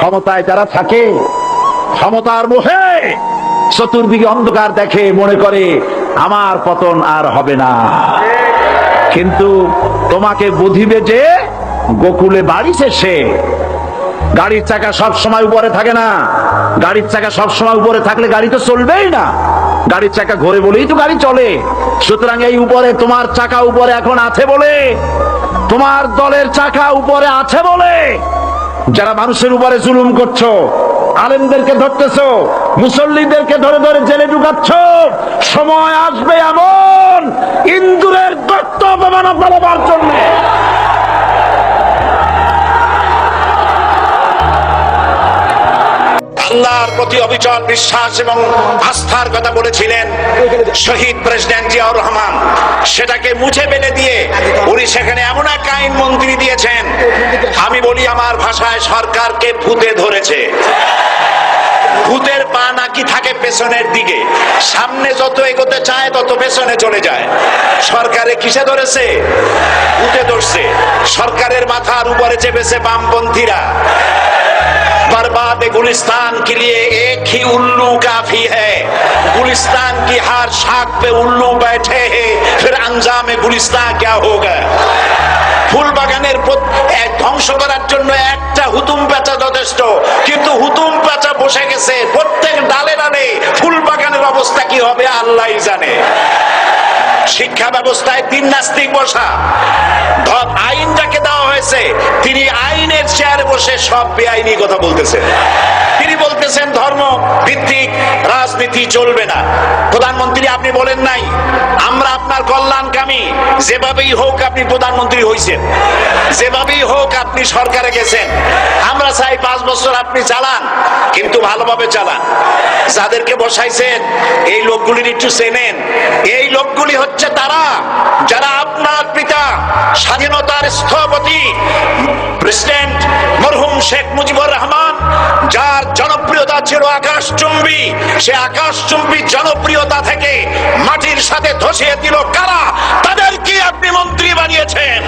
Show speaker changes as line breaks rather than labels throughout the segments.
ক্ষমতায় যারা থাকে, ক্ষমতার মোহে চতুর্দিকে অন্ধকার দেখে, মনে করে আমার পতন আর হবে না। কিন্তু তোমাকে বুঝিবে যে গোকুলে বাড়ি শেষে। গাড়ির চাকা সব সময় উপরে থাকে না। গাড়ির চাকা সব সময় উপরে থাকলে গাড়ি তো চলবেই না। গাড়ির চাকা ঘোরে বলেই তো গাড়ি চলে। সুতরাং এই উপরে তোমার চাকা উপরে এখন আছে বলে, তোমার দলের চাকা উপরে আছে বলে যারা মানুষের উপরে জুলুম করছো, আলেমদেরকে ধরতেছো, মুসল্লিদেরকে ধরে ধরে জেলে ঢুকাচ্ছ, সময় আসবে এমন ইন্দুরের দত্ত অপমান পালাবার জন্য।
আল্লাহর প্রতি অবিচল বিশ্বাস এবং আস্থার কথা বলেছিলেন শহীদ প্রেসিডেন্ট জিয়াউর রহমান, সেটাকে মুছে ফেলে দিয়ে উনি সেখানে এমন এক আইন মন্ত্রী দিয়েছেন, আমি বলি আমার ভাষায় সরকারকে ভূতে ধরেছে। ভূতের পা নাকি থাকে পেছনের দিকে, সামনে যত এগোতে চায় তত পেছনে চলে যায়। সরকারে কিসে ধরেছে? ভূতে ধরছে। সরকারের মাথার উপরে চেপেছে বামপন্থীরা। बर्बाद गुलिस्तान के लिए एक ही उल्लू काफी है, गुलिस्तान की हर शाख पे उल्लू बैठे हैं, फिर अंजाम गुलिस्तान क्या होगा। ফুল বাগানের ধ্বংস করার জন্য একটা হুতুম পেঁচা যথেষ্ট, কিন্তু হুতুম পেঁচা বসে গেছে প্রত্যেক ডালে ডালে। ফুল বাগানের অবস্থা কি হবে আল্লাহই জানে। শিক্ষা ব্যবস্থায় তিন নাস্তিক বসা, আইন যাকে দেওয়া হয়েছে তিনি আইনের চেয়ারে বসে সব বেআইনি কথা বলতেছেন। তিনি বলতেছেন ধর্ম ভিত্তিক রাজনীতি চলবে না। প্রধানমন্ত্রী আপনি বলেন নাই আমরা আপনার কল্যাণকামী, যেভাবেই হোক আপনি প্রধানমন্ত্রী হয়েছেন, যেভাবেই হোক আপনি সরকারে গেছেন, আমরা চাই 5 বছর আপনি চালান, কিন্তু ভালোভাবে চালান। যাদেরকে বসাইছেন এই লোকগুলির একটু চেনেন। এই লোকগুলি হচ্ছে তারা যারা আপনার পিতা স্বাধীনতার স্থপতি প্রেসিডেন্ট মরহুম শেখ মুজিবুর রহমান, যার জনপ্রিয়তা ছিল আকাশচুম্বী, সে আকাশচুম্বী জনপ্রিয়তা থেকে মাটির সাথে ধসিয়ে দিল কারা? তাদেরকে আপনি মন্ত্রী বানিয়েছেন।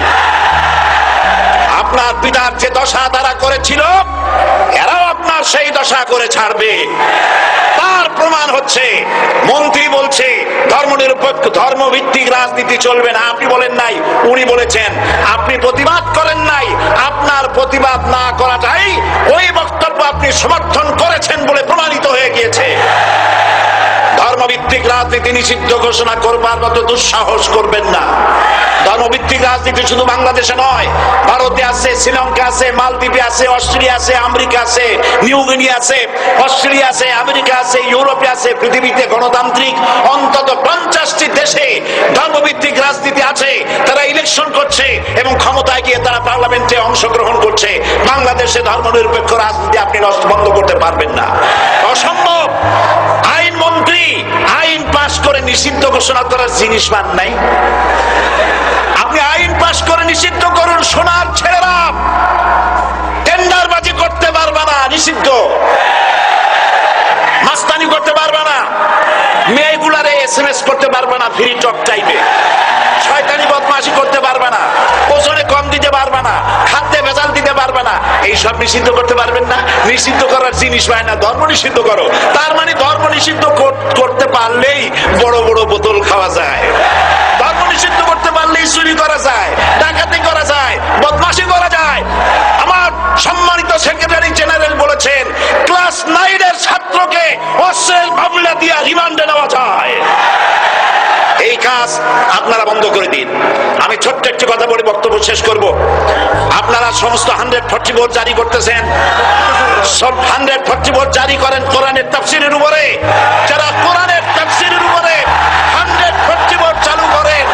আপনার পিতার যে দশা তারা করেছিল, এরাও আপনার সেই দশা করে ছাড়বে। তার প্রমাণ হচ্ছে মন্ত্রী বলছে ধর্মনিরপেক্ষ ধর্মভিত্তিক রাজনীতি চলবে না। আপনি বলেন নাই, উনি বলেছেন। আপনি প্রতিবাদ করেন নাই, আপনার প্রতিবাদ না করাটাই ওই বক্তব্য আপনি সমর্থন করেছেন বলে প্রমাণিত হয়ে গিয়েছে। ধর্মভিত্তিক রাজনীতি নিষিদ্ধ ঘোষণা করবার মতো দুঃসাহস করবেন না। ধর্মভিত্তিক রাজনীতি শুধু বাংলাদেশে নয়, ভারতে আছে, শ্রীলঙ্কা আছে, মালদ্বীপে আছে, অস্ট্রেলিয়া আছে, আমেরিকা আছে, নিউ গিনি আছে, অস্ট্রেলিয়া আছে, আমেরিকা আছে, ইউরোপে আছে। পৃথিবীতে গণতান্ত্রিক অন্তত 50টি দেশে ধর্মভিত্তিক রাজনীতি আছে। তারা ইলেকশন করছে এবং ক্ষমতায় গিয়ে তারা পার্লামেন্টে অংশগ্রহণ করছে। বাংলাদেশে ধর্মনিরপেক্ষ রাজনীতি আপনি বন্ধ করতে পারবেন না, অসম্ভব। আইন মন্ত্রী আইন পাশ করে নিষিদ্ধ ঘোষণা করার জিনিস মান নাই। আপনি আইন পাশ করে নিষিদ্ধ করুন, সোনার ছেলেরা টেন্ডারবাজি করতে পারবে না, নিষিদ্ধ। মাস্তানি করতে পারবে না, মেয়েগুলারে SMS করতে পারবে না ফ্রি টক টাইপে, শয়তানি বদমাশি করতে পারবে না, ওজনে কম দিতে পারবে না, খাদ্যে ভেজাল দিতে পারবে না। এইসব নিষিদ্ধ করতে পারবেন না। নিষিদ্ধ করার জিনিস হয় না, ধর্ম নিষিদ্ধ করো। তার মানে ধর্ম নিষিদ্ধ করতে পারলেই বড় বড় বোতল খাওয়া যায়। ধর্ম নিষিদ্ধ করতে পারলেই চুরি করা যায়, ডাকাতি করা যায়, বদমাশি করা যায়। আমার সম্মানিত সেক্রেটারি জেনারেল বলেছেন ক্লাস 9 এর ছাত্রকে অশ্লীল মামলা দিয়ে রিমান্ডে নেওয়া যায়। এই কাজ আপনারা বন্ধ করে দিন। আমি ছোট্ট একটি কথা বলে বক্তব্য শেষ করব। আপনারা সমস্ত 144 জারি করতেছেন, সব 144 জারি করেন কোরআনের তাফসীরের উপরে। যারা কোরআনের তাফসীরের উপরে 144 চালু করেন,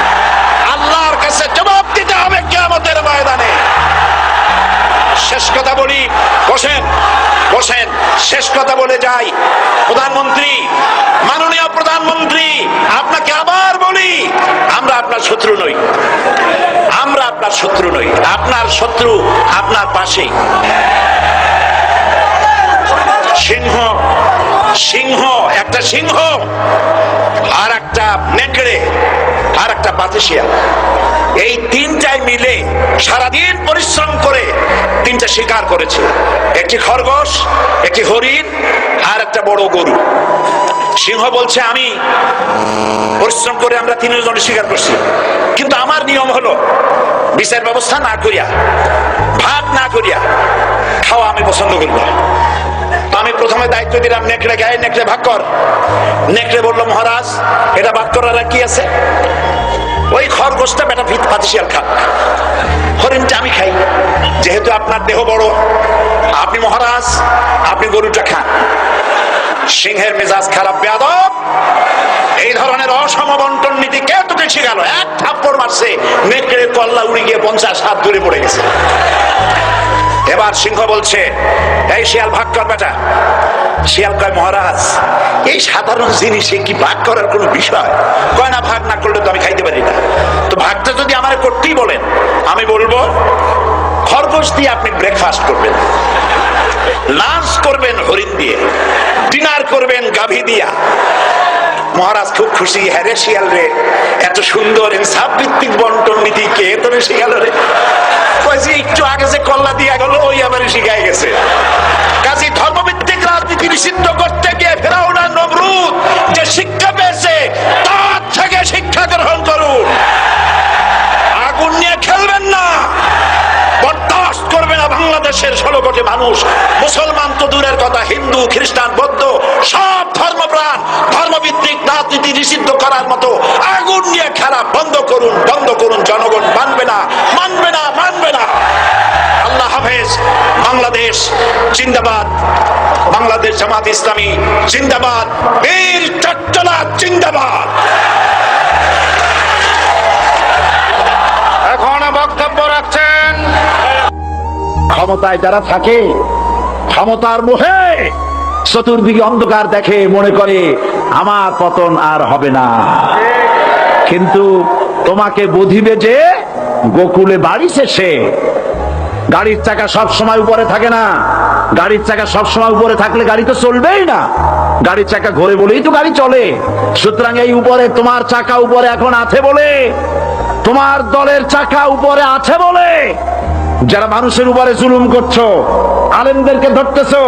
আল্লাহর কাছে জবাব দিতে হবে কিয়ামতের ময়দানে। শেষ কথা বলি, বসেন বসেন, শেষ কথা বলে যাই। প্রধানমন্ত্রী, মাননীয় প্রধানমন্ত্রী, আপনাকে আবার বলি, আমরা আপনার শত্রু নই, আমরা আপনার শত্রু নই। আপনার শত্রু আপনার পাশেই। সিংহ, সিংহ, একটা সিংহ আর একটা নেকড়ে আর একটা পাতিশিয়াল। এই তিনটাই মিলে সারাদিন পরিশ্রম করে তিনটা শিকার করেছে, একটি খরগোশ, একটি হরিণ আর একটা বড় গরু। সিংহ বলছে আমি পরিশ্রম করে আমরা তিনজন শিকার করছি, কিন্তু আমার নিয়ম হলো বিচার ব্যবস্থা না করিয়া, ভাগ না করিয়া খাওয়া আমি পছন্দ করি না। আমি প্রথমে দায়িত্ব দিলাম নেকড়ে গায়ে, নেকড়ে ভাগ কর। নেকড়ে বলল মহারাজ এটা ভাগ করার আর কি আছে, ওই খরগোশটা বেটা পাতিশিয়াল খাক, হরিণটা আমি খাই, যেহেতু আপনার দেহ বড়, আপনি মহারাজ আপনি গরুটা খান। সিংহের মেজাজ খারাপ, বেয়াদব, এই ধরনের অসম বন্টন নীতি কে তোকে শিখালো? এক থাপ্পড় মারছে, নেকড়ের কল্লা উড়ে গিয়ে 50 হাত দূরে পড়ে গেছে। এবার সিংহ বলছে এই শিয়াল ভাগ কর বেটা। শিয়াল কয় মহারাজ এই সাধারণ জিনিসে কি ভাগ করার কোনো বিষয়? কয় না, ভাগ না করলে তো আমি খাইতে পারি না। তো ভাগটা যদি আমার করতেই বলেন, আমি বলবো খরগোশ দিয়ে আপনি ব্রেকফাস্ট করবেন, লাঞ্চ করবেন হরিণ দিয়ে, ডিনার করবেন গাভী দিয়া। মহারাজ খুব খুশি, হ্যাঁ রে শিয়াল রে, এত সুন্দর ইনসাফ ভিত্তিক বন্টন নীতি কে তোরে শিখালো রে? একটু আগে যে কল্লা দিয়া গেল ওই আবার শিখাই গেছে। কাজী ধর্মভিত্তিক রাজনীতি নিষিদ্ধ করতে গিয়ে ফেরাউন আর নমরুদ যে শিক্ষা পেয়েছে তার থেকে শিক্ষা গ্রহণ করুন। আগুন নিয়ে খেলবেন না, বরদাস্ত করবে না বাংলাদেশের 16 কোটি মানুষ। মুসলমান তো দূরের কথা, হিন্দু, খ্রিস্টান, বৌদ্ধ সব ধর্মপ্রাণ ধর্মভিত্তিক রাজনীতি নিষিদ্ধ করার মতো আগুন নিয়ে খেলা বন্ধ করুন, বন্ধ করুন। জনগণ মানবে না, মানবে না, মানবে না। আল্লাহ হাফেজ। বাংলাদেশ জিন্দাবাদ, বাংলাদেশ জামাত ইসলামী জিন্দাবাদ, বীর চট্টলা জিন্দাবাদ।
এখন বক্তব্য রাখছেন
ক্ষমতায় যারা থাকে ক্ষমতার মোহে চতুর্দিকে অন্ধকার দেখে মনে করে আমার পতন আর হবে না। কিন্তু তোমাকে বুঝিবে যে গোকুলে বাড়ি শেষে গাড়ির চাকা সব সময় উপরে থাকে না। গাড়ির চাকা সব সময় উপরে থাকলে গাড়ি তো চলবেই না, গাড়ির চাকা ঘোরে বলেই তো গাড়ি চলে। সুতরাং এই উপরে তোমার চাকা উপরে এখন আছে বলে, তোমার দলের চাকা উপরে আছে বলে যারা মানুষের উপরে জুলুম করছো, আলেমদেরকে ধরতেছো,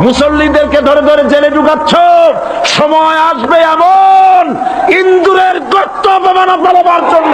মুসল্লিদেরকে ধরে ধরে জেলে ঢুকাচ্ছ, সময় আসবে এমন ইন্দুরের গর্ত অপমান আপনার জন্য।